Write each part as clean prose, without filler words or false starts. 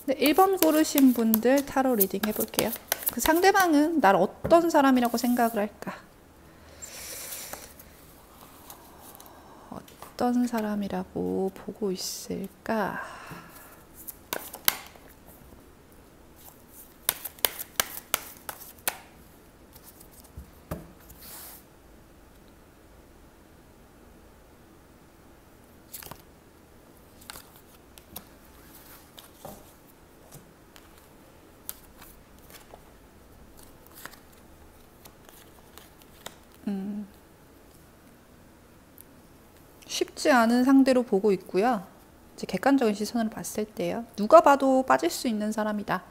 네, 1번 고르신 분들 타로 리딩 해볼게요. 그 상대방은 날 어떤 사람이라고 생각을 할까? 어떤 사람이라고 보고 있을까? 쉽지 않은 상대로 보고 있고요. 이제 객관적인 시선으로 봤을 때요. 누가 봐도 빠질 수 있는 사람이다.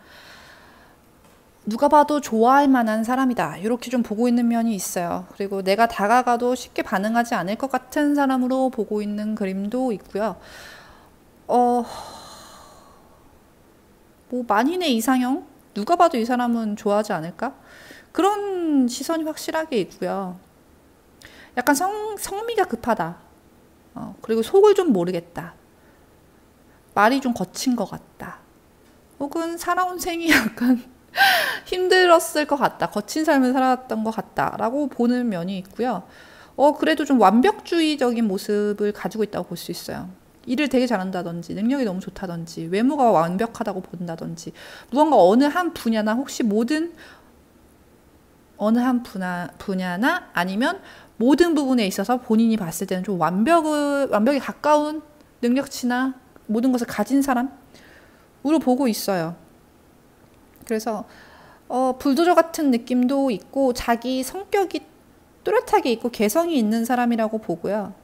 누가 봐도 좋아할 만한 사람이다. 이렇게 좀 보고 있는 면이 있어요. 그리고 내가 다가가도 쉽게 반응하지 않을 것 같은 사람으로 보고 있는 그림도 있고요. 뭐 만인의 이상형? 누가 봐도 이 사람은 좋아하지 않을까? 그런 시선이 확실하게 있고요. 약간 성미가 급하다. 그리고 속을 좀 모르겠다. 말이 좀 거친 것 같다. 혹은 살아온 생이 약간 힘들었을 것 같다. 거친 삶을 살았던 것 같다. 라고 보는 면이 있고요. 그래도 좀 완벽주의적인 모습을 가지고 있다고 볼 수 있어요. 일을 되게 잘한다든지, 능력이 너무 좋다든지, 외모가 완벽하다고 본다든지, 무언가 어느 한 분야나 혹시 모든 어느 한 분야나 아니면 모든 부분에 있어서 본인이 봤을 때는 좀 완벽에 가까운 능력치나 모든 것을 가진 사람으로 보고 있어요. 그래서 불도저 같은 느낌도 있고 자기 성격이 뚜렷하게 있고 개성이 있는 사람이라고 보고요.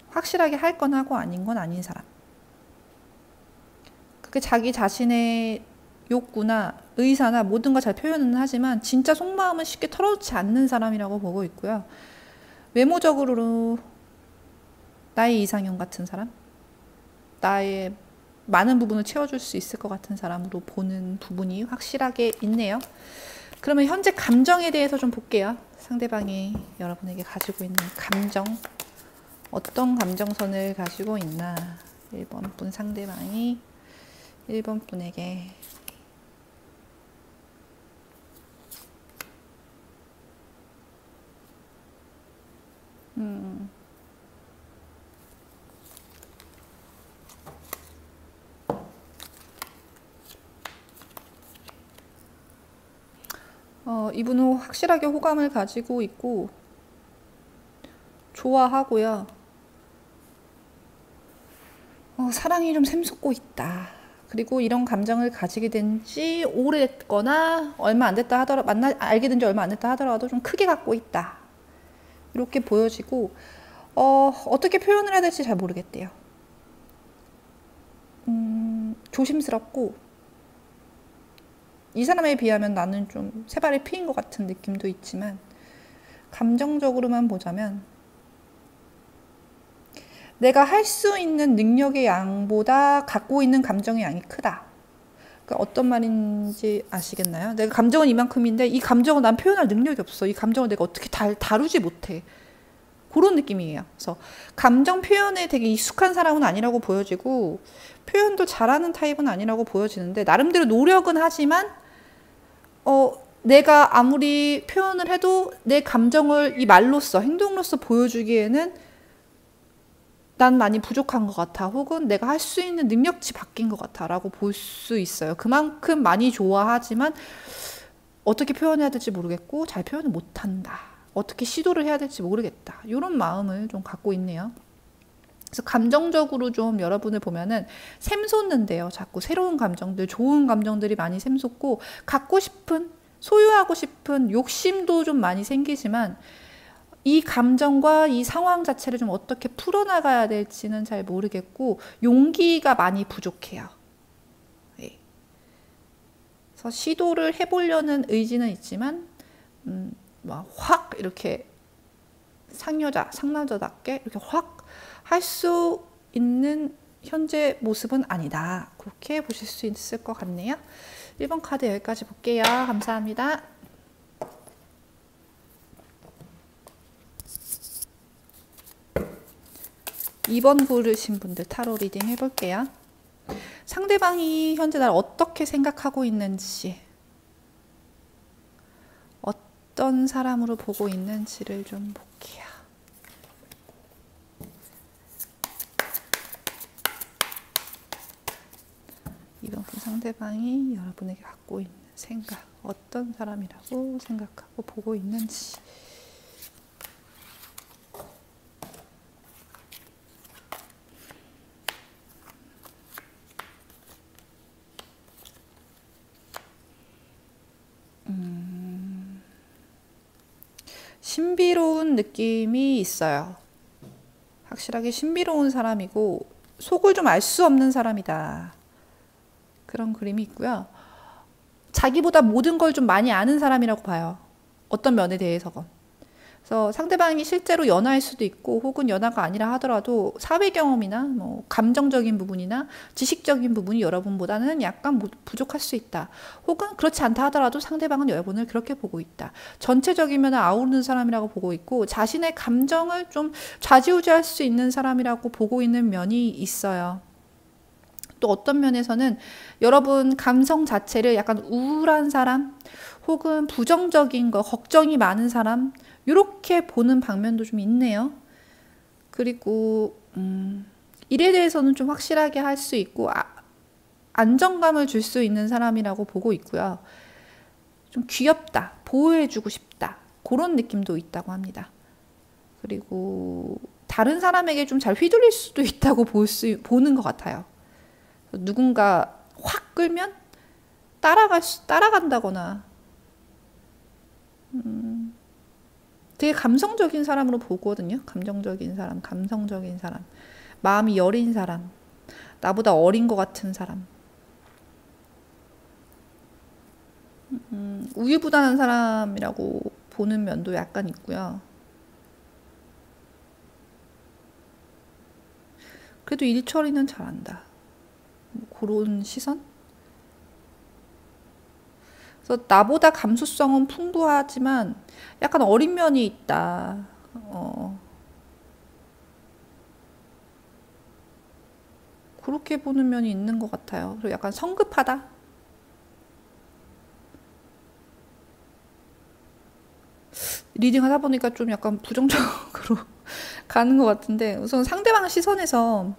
확실하게 할 건 하고 아닌 건 아닌 사람. 그게 자기 자신의 욕구나 의사나 모든 걸 잘 표현은 하지만 진짜 속마음은 쉽게 털어놓지 않는 사람이라고 보고 있고요. 외모적으로 나의 이상형 같은 사람, 나의 많은 부분을 채워줄 수 있을 것 같은 사람으로 보는 부분이 확실하게 있네요. 그러면 현재 감정에 대해서 좀 볼게요. 상대방이 여러분에게 가지고 있는 감정, 어떤 감정선을 가지고 있나. 1번 분 상대방이 1번 분에게 이분은 확실하게 호감을 가지고 있고 좋아하고요. 사랑이 좀 샘솟고 있다. 그리고 이런 감정을 가지게 된 지 오래됐거나 얼마 안 됐다 하더라도 알게 된 지 얼마 안 됐다 하더라도 좀 크게 갖고 있다. 이렇게 보여지고 어떻게 표현을 해야 될지 잘 모르겠대요. 조심스럽고 이 사람에 비하면 나는 좀 세 발의 피인 것 같은 느낌도 있지만 감정적으로만 보자면 내가 할 수 있는 능력의 양보다 갖고 있는 감정의 양이 크다. 그러니까 어떤 말인지 아시겠나요? 내가 감정은 이만큼인데 이 감정은 난 표현할 능력이 없어. 이 감정을 내가 어떻게 다루지 못해. 그런 느낌이에요. 그래서 감정 표현에 되게 익숙한 사람은 아니라고 보여지고 표현도 잘하는 타입은 아니라고 보여지는데 나름대로 노력은 하지만 내가 아무리 표현을 해도 내 감정을 이 말로써 행동으로써 보여주기에는 난 많이 부족한 것 같아. 혹은 내가 할 수 있는 능력치 밖인 것 같아. 라고 볼 수 있어요. 그만큼 많이 좋아하지만 어떻게 표현해야 될지 모르겠고 잘 표현을 못한다. 어떻게 시도를 해야 될지 모르겠다. 이런 마음을 좀 갖고 있네요. 그래서 감정적으로 좀 여러분을 보면은 샘솟는데요. 자꾸 새로운 감정들, 좋은 감정들이 많이 샘솟고 갖고 싶은, 소유하고 싶은 욕심도 좀 많이 생기지만 이 감정과 이 상황 자체를 좀 어떻게 풀어나가야 될지는 잘 모르겠고 용기가 많이 부족해요. 네. 그래서 시도를 해보려는 의지는 있지만 확 이렇게 상남자답게 이렇게 확 할 수 있는 현재 모습은 아니다. 그렇게 보실 수 있을 것 같네요. 1번 카드 여기까지 볼게요. 감사합니다. 2번 고르신 분들 타로 리딩 해볼게요. 상대방이 현재 날 어떻게 생각하고 있는지, 어떤 사람으로 보고 있는지를 좀 볼게요. 이번 분 상대방이 여러분에게 갖고 있는 생각, 어떤 사람이라고 생각하고 보고 있는지. 신비로운 느낌이 있어요. 확실하게 신비로운 사람이고 속을 좀 알 수 없는 사람이다. 그런 그림이 있고요. 자기보다 모든 걸 좀 많이 아는 사람이라고 봐요. 어떤 면에 대해서건. 그래서 상대방이 실제로 연하일 수도 있고 혹은 연하가 아니라 하더라도 사회 경험이나 뭐 감정적인 부분이나 지식적인 부분이 여러분보다는 약간 부족할 수 있다. 혹은 그렇지 않다 하더라도 상대방은 여러분을 그렇게 보고 있다. 전체적인 면을 아우르는 사람이라고 보고 있고 자신의 감정을 좀 좌지우지할 수 있는 사람이라고 보고 있는 면이 있어요. 또 어떤 면에서는 여러분 감성 자체를 약간 우울한 사람 혹은 부정적인 거, 걱정이 많은 사람 이렇게 보는 방면도 좀 있네요. 그리고 일에 대해서는 좀 확실하게 할 수 있고 안정감을 줄 수 있는 사람이라고 보고 있고요. 좀 귀엽다, 보호해주고 싶다 그런 느낌도 있다고 합니다. 그리고 다른 사람에게 좀 잘 휘둘릴 수도 있다고 보는 것 같아요. 누군가 확 끌면 따라간다거나 되게 감성적인 사람으로 보거든요. 감성적인 사람, 마음이 여린 사람, 나보다 어린 것 같은 사람, 우유부단한 사람이라고 보는 면도 약간 있고요. 그래도 일 처리는 잘한다. 그런 시선? 그래서 나보다 감수성은 풍부하지만 약간 어린 면이 있다. 그렇게 보는 면이 있는 것 같아요. 그리고 약간 성급하다. 리딩 하다 보니까 좀 약간 부정적으로 가는 것 같은데 우선 상대방 시선에서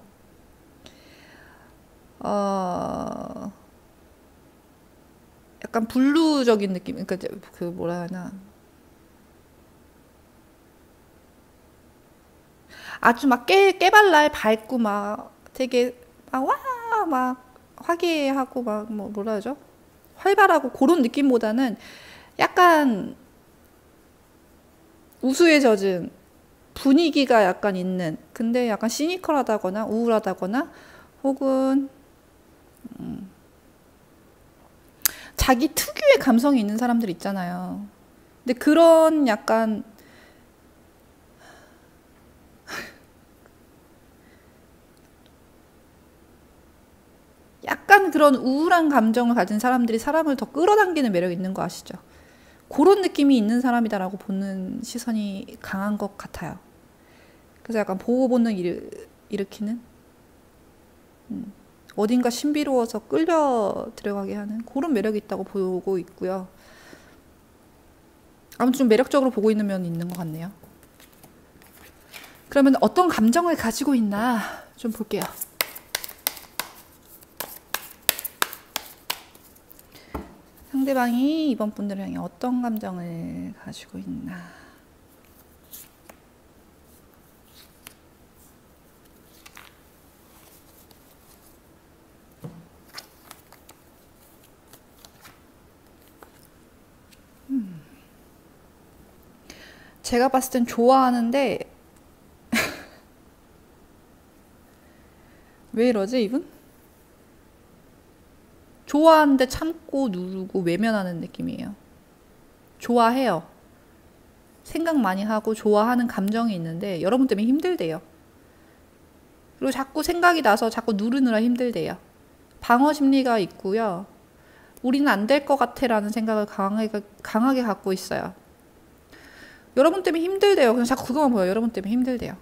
약간 블루적인 느낌, 그러니까 그 뭐라 하나, 아주 막 깨발랄 밝고 막 되게 막 화기애애하고 막 뭐라 하죠? 활발하고 그런 느낌보다는 약간 우수에 젖은 분위기가 약간 있는, 근데 약간 시니컬하다거나 우울하다거나 혹은 자기 특유의 감성이 있는 사람들 있잖아요. 근데 그런 약간 그런 우울한 감정을 가진 사람들이 사람을 더 끌어당기는 매력이 있는 거 아시죠? 그런 느낌이 있는 사람이다라고 보는 시선이 강한 것 같아요. 그래서 약간 보호 본능 일으키는 어딘가 신비로워서 끌려 들어가게 하는 그런 매력이 있다고 보고 있고요. 아무튼 좀 매력적으로 보고 있는 면이 있는 것 같네요. 그러면 어떤 감정을 가지고 있나 좀 볼게요. 상대방이 이번 분들을 향해 어떤 감정을 가지고 있나. 제가 봤을 땐 좋아하는데 왜 이러지 이분? 좋아하는데 참고 누르고 외면하는 느낌이에요. 좋아해요. 생각 많이 하고 좋아하는 감정이 있는데 여러분 때문에 힘들대요. 그리고 자꾸 생각이 나서 자꾸 누르느라 힘들대요. 방어 심리가 있고요. 우리는 안 될 것 같아 라는 생각을 강하게 갖고 있어요. 여러분 때문에 힘들대요. 그냥 자꾸 그거만 보여요. 여러분 때문에 힘들대요.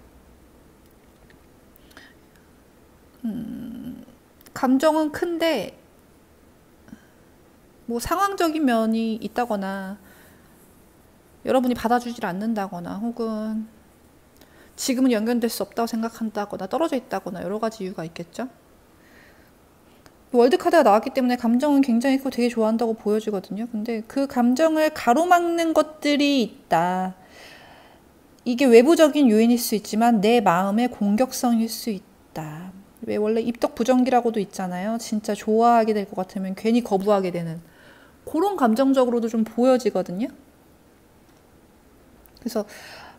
감정은 큰데 뭐 상황적인 면이 있다거나 여러분이 받아주질 않는다거나 혹은 지금은 연결될 수 없다고 생각한다거나 떨어져 있다거나 여러 가지 이유가 있겠죠. 월드카드가 나왔기 때문에 감정은 굉장히 크고 되게 좋아한다고 보여지거든요. 근데 그 감정을 가로막는 것들이 있다. 이게 외부적인 요인일 수 있지만 내 마음의 공격성일 수 있다. 왜 원래 입덕 부정기라고도 있잖아요. 진짜 좋아하게 될 것 같으면 괜히 거부하게 되는 그런 감정적으로도 좀 보여지거든요. 그래서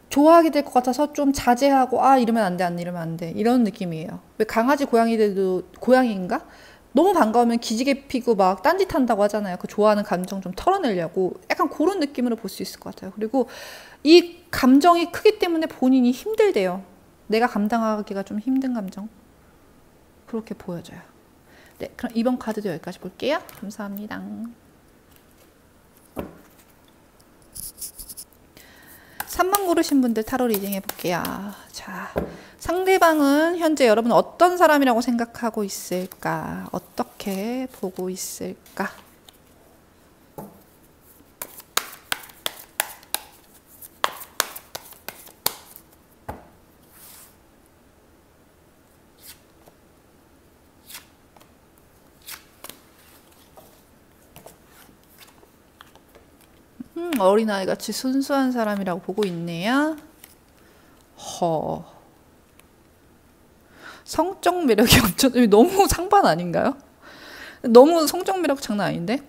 좋아하게 될 것 같아서 좀 자제하고 이러면 안 돼, 안 이러면 안 돼. 이런 느낌이에요. 왜 강아지, 고양이들도 고양이인가? 너무 반가우면 기지개 피고 막 딴짓한다고 하잖아요. 그 좋아하는 감정 좀 털어내려고. 약간 그런 느낌으로 볼 수 있을 것 같아요. 그리고 이 감정이 크기 때문에 본인이 힘들대요. 내가 감당하기가 좀 힘든 감정. 그렇게 보여져요. 네, 그럼 이번 카드도 여기까지 볼게요. 감사합니다. 3번 고르신 분들 타로 리딩 해볼게요. 자, 상대방은 현재 여러분 어떤 사람이라고 생각하고 있을까? 어떻게 보고 있을까? 어린아이같이 순수한 사람이라고 보고 있네요. 성적 매력이 엄청 너무 상반 아닌가요? 너무 성적 매력 장난 아닌데?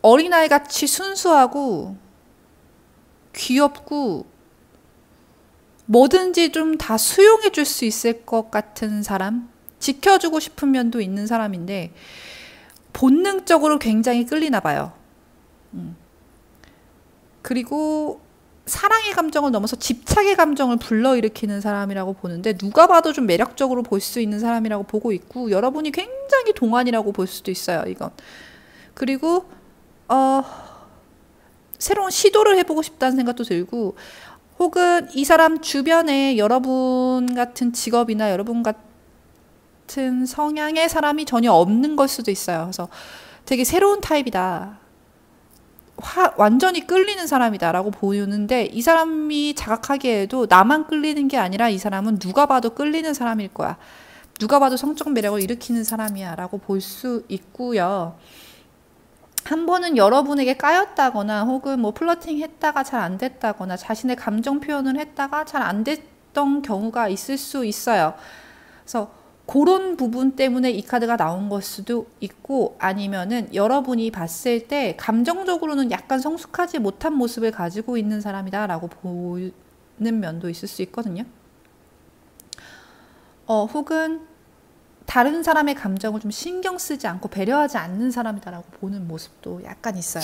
어린아이같이 순수하고 귀엽고 뭐든지 좀 다 수용해 줄 수 있을 것 같은 사람? 지켜주고 싶은 면도 있는 사람인데 본능적으로 굉장히 끌리나 봐요. 그리고 사랑의 감정을 넘어서 집착의 감정을 불러일으키는 사람이라고 보는데 누가 봐도 좀 매력적으로 볼 수 있는 사람이라고 보고 있고 여러분이 굉장히 동안이라고 볼 수도 있어요. 이건. 그리고 새로운 시도를 해보고 싶다는 생각도 들고 혹은 이 사람 주변에 여러분 같은 직업이나 여러분 같은 성향의 사람이 전혀 없는 걸 수도 있어요. 그래서 되게 새로운 타입이다. 완전히 끌리는 사람이다라고 보이는데 이 사람이 자각하기에도 나만 끌리는 게 아니라 이 사람은 누가 봐도 끌리는 사람일 거야. 누가 봐도 성적 매력을 일으키는 사람이야 라고 볼 수 있고요. 한 번은 여러분에게 까였다거나 혹은 뭐 플러팅 했다가 잘 안 됐다거나 자신의 감정 표현을 했다가 잘 안 됐던 경우가 있을 수 있어요. 그래서 그런 부분 때문에 이 카드가 나온 걸 수도 있고 아니면은 여러분이 봤을 때 감정적으로는 약간 성숙하지 못한 모습을 가지고 있는 사람이다 라고 보는 면도 있을 수 있거든요. 혹은 다른 사람의 감정을 좀 신경 쓰지 않고 배려하지 않는 사람이다라고 보는 모습도 약간 있어요.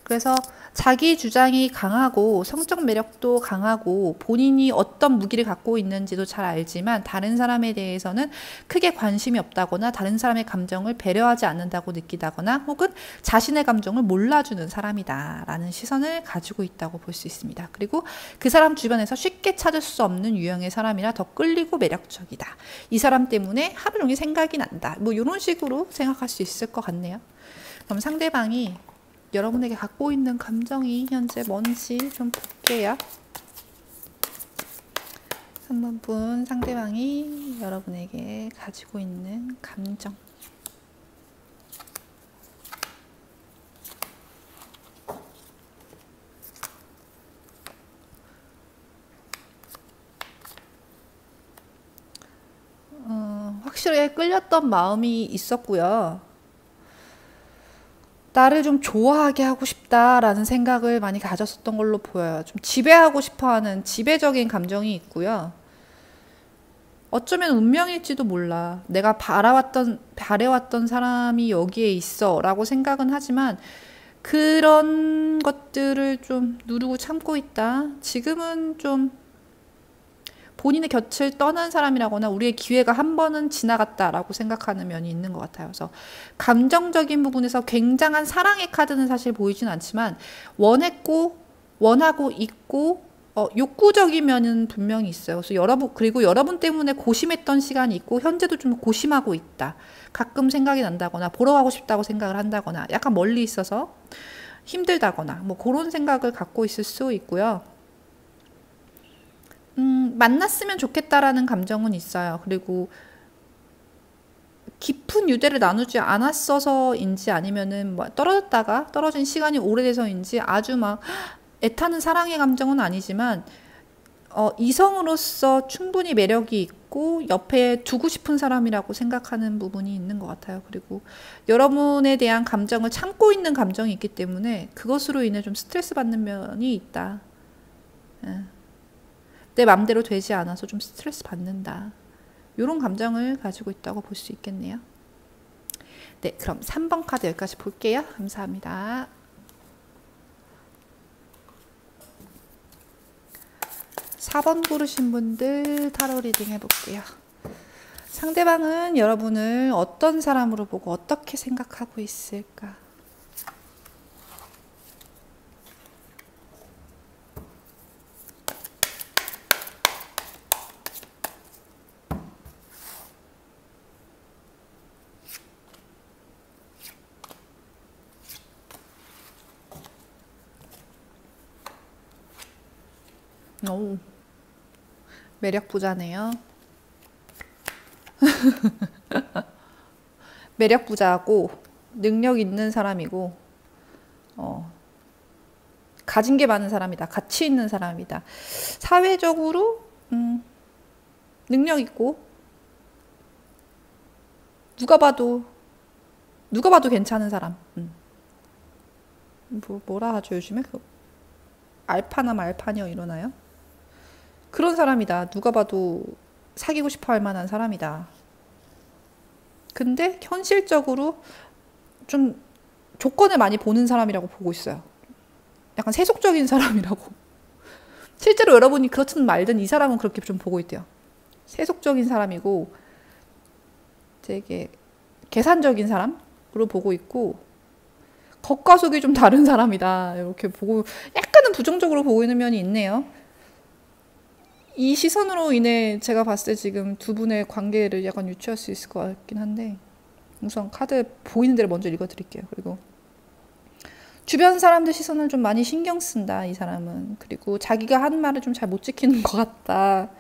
그래서 자기 주장이 강하고 성적 매력도 강하고 본인이 어떤 무기를 갖고 있는지도 잘 알지만 다른 사람에 대해서는 크게 관심이 없다거나 다른 사람의 감정을 배려하지 않는다고 느끼다거나 혹은 자신의 감정을 몰라주는 사람이다 라는 시선을 가지고 있다고 볼 수 있습니다. 그리고 그 사람 주변에서 쉽게 찾을 수 없는 유형의 사람이라 더 끌리고 매력적이다. 이 사람 때문에 하루 종일 생각이 난다. 뭐 이런 식으로 생각할 수 있을 것 같네요. 그럼 상대방이 여러분에게 갖고 있는 감정이 현재 뭔지 좀 볼게요. 3번 분 상대방이 여러분에게 가지고 있는 감정. 확실하게 끌렸던 마음이 있었고요. 나를 좀 좋아하게 하고 싶다라는 생각을 많이 가졌었던 걸로 보여요. 좀 지배하고 싶어하는 지배적인 감정이 있고요. 어쩌면 운명일지도 몰라. 내가 바래왔던 사람이 여기에 있어 라고 생각은 하지만 그런 것들을 좀 누르고 참고 있다. 지금은 좀 본인의 곁을 떠난 사람이라거나 우리의 기회가 한 번은 지나갔다라고 생각하는 면이 있는 것 같아요. 그래서 감정적인 부분에서 굉장한 사랑의 카드는 사실 보이진 않지만 원하고 있고 욕구적이면은 분명히 있어요. 그래서 그리고 여러분 때문에 고심했던 시간이 있고, 현재도 좀 고심하고 있다. 가끔 생각이 난다거나, 보러 가고 싶다고 생각을 한다거나, 약간 멀리 있어서 힘들다거나, 뭐 그런 생각을 갖고 있을 수 있고요. 만났으면 좋겠다라는 감정은 있어요. 그리고 깊은 유대를 나누지 않았어서인지 아니면은 뭐 떨어진 시간이 오래돼서인지 아주 막 애타는 사랑의 감정은 아니지만 이성으로서 충분히 매력이 있고 옆에 두고 싶은 사람이라고 생각하는 부분이 있는 것 같아요. 그리고 여러분에 대한 감정을 참고 있는 감정이 있기 때문에 그것으로 인해 좀 스트레스 받는 면이 있다. 예. 내 맘대로 되지 않아서 좀 스트레스 받는다. 이런 감정을 가지고 있다고 볼 수 있겠네요. 네, 그럼 3번 카드 여기까지 볼게요. 감사합니다. 4번 고르신 분들 타로 리딩 해볼게요. 상대방은 여러분을 어떤 사람으로 보고 어떻게 생각하고 있을까? 오, 매력 부자네요. 매력 부자고 능력 있는 사람이고 가진 게 많은 사람이다. 가치 있는 사람이다. 사회적으로 능력 있고 누가 봐도 괜찮은 사람. 뭐라 하죠 요즘에? 알파나 말파녀 이러나요? 그런 사람이다. 누가 봐도 사귀고 싶어 할 만한 사람이다. 근데 현실적으로 좀 조건을 많이 보는 사람이라고 보고 있어요. 약간 세속적인 사람이라고. 실제로 여러분이 그렇든 말든 이 사람은 그렇게 좀 보고 있대요. 세속적인 사람이고 되게 계산적인 사람으로 보고 있고 겉과 속이 좀 다른 사람이다. 이렇게 보고 약간은 부정적으로 보고 있는 면이 있네요. 이 시선으로 인해 제가 봤을 때 지금 두 분의 관계를 약간 유추할 수 있을 것 같긴 한데 우선 카드 보이는 대로 먼저 읽어드릴게요. 그리고 주변 사람들 시선을 좀 많이 신경 쓴다, 이 사람은. 그리고 자기가 하는 말을 좀 잘 못 지키는 것 같다.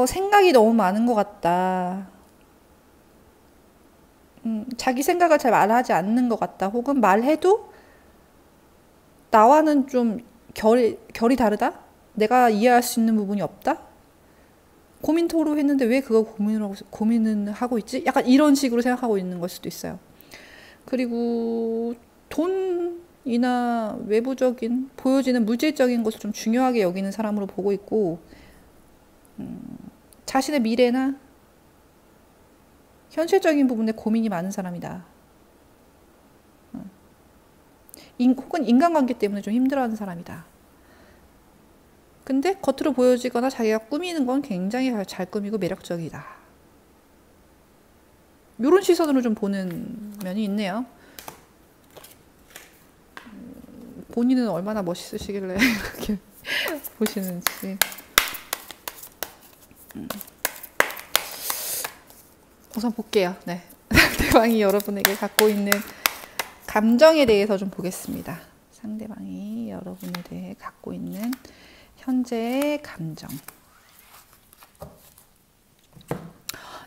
생각이 너무 많은 것 같다. 자기 생각을 잘 말하지 않는 것 같다. 혹은 말해도 나와는 좀 결이 다르다? 내가 이해할 수 있는 부분이 없다? 고민 토로했는데 왜 그거 고민을 하고 있지? 약간 이런 식으로 생각하고 있는 걸 수도 있어요. 그리고 돈이나 외부적인 보여지는 물질적인 것을 좀 중요하게 여기는 사람으로 보고 있고 자신의 미래나 현실적인 부분에 고민이 많은 사람이다. 혹은 인간관계 때문에 좀 힘들어하는 사람이다. 근데 겉으로 보여지거나 자기가 꾸미는 건 굉장히 잘 꾸미고 매력적이다. 이런 시선으로 좀 보는 면이 있네요. 본인은 얼마나 멋있으시길래 이렇게 보시는지. 우선 볼게요. 네. 상대방이 여러분에게 갖고 있는 감정에 대해서 좀 보겠습니다. 상대방이 여러분에 대해 갖고 있는 현재의 감정.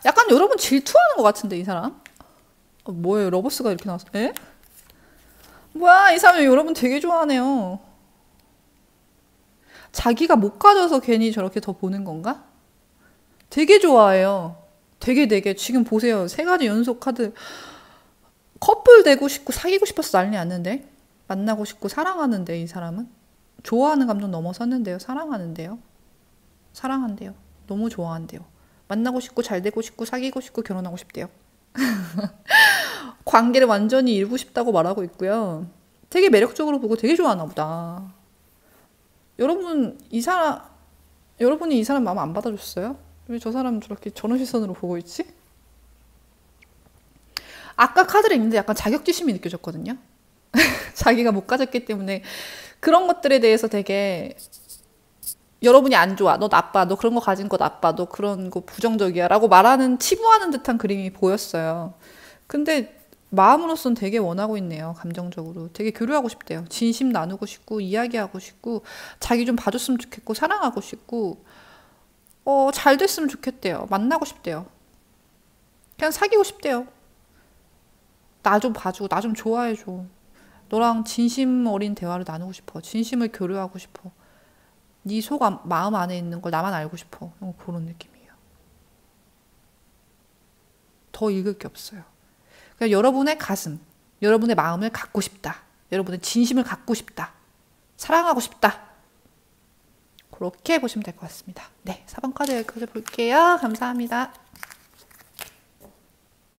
약간 여러분 질투하는 것 같은데, 이 사람? 뭐예요? 러버스가 이렇게 나왔어? 에? 뭐야, 이 사람 여러분 되게 좋아하네요. 자기가 못 가져서 괜히 저렇게 더 보는 건가? 되게 좋아해요. 되게 지금 보세요. 3가지 연속 카드. 커플 되고 싶고 사귀고 싶어서 난리 났는데, 만나고 싶고 사랑하는데, 이 사람은 좋아하는 감정 넘어섰는데요. 사랑하는데요. 사랑한대요. 너무 좋아한대요. 만나고 싶고 잘 되고 싶고 사귀고 싶고 결혼하고 싶대요. 관계를 완전히 이루고 싶다고 말하고 있고요. 되게 매력적으로 보고 되게 좋아하나 보다. 여러분이 이 사람 마음 안 받아줬어요? 왜 저 사람 저렇게 저런 시선으로 보고 있지? 아까 카드를 읽는데 약간 자격지심이 느껴졌거든요. 자기가 못 가졌기 때문에 그런 것들에 대해서 되게 여러분이 안 좋아, 너 나빠, 너 그런 거 가진 거 나빠, 너 그런 거 부정적이야 라고 말하는, 치부하는 듯한 그림이 보였어요. 근데 마음으로선 되게 원하고 있네요. 감정적으로 되게 교류하고 싶대요. 진심 나누고 싶고 이야기하고 싶고 자기 좀 봐줬으면 좋겠고 사랑하고 싶고 잘 됐으면 좋겠대요. 만나고 싶대요. 그냥 사귀고 싶대요. 나 좀 봐줘, 나 좀 좋아해줘. 너랑 진심 어린 대화를 나누고 싶어. 진심을 교류하고 싶어. 네 속 마음 안에 있는 걸 나만 알고 싶어. 그런 느낌이에요. 더 읽을 게 없어요. 그러니까 여러분의 가슴, 여러분의 마음을 갖고 싶다. 여러분의 진심을 갖고 싶다. 사랑하고 싶다. 그렇게 보시면 될 것 같습니다. 네, 4번 카드 여기까지 볼게요. 감사합니다.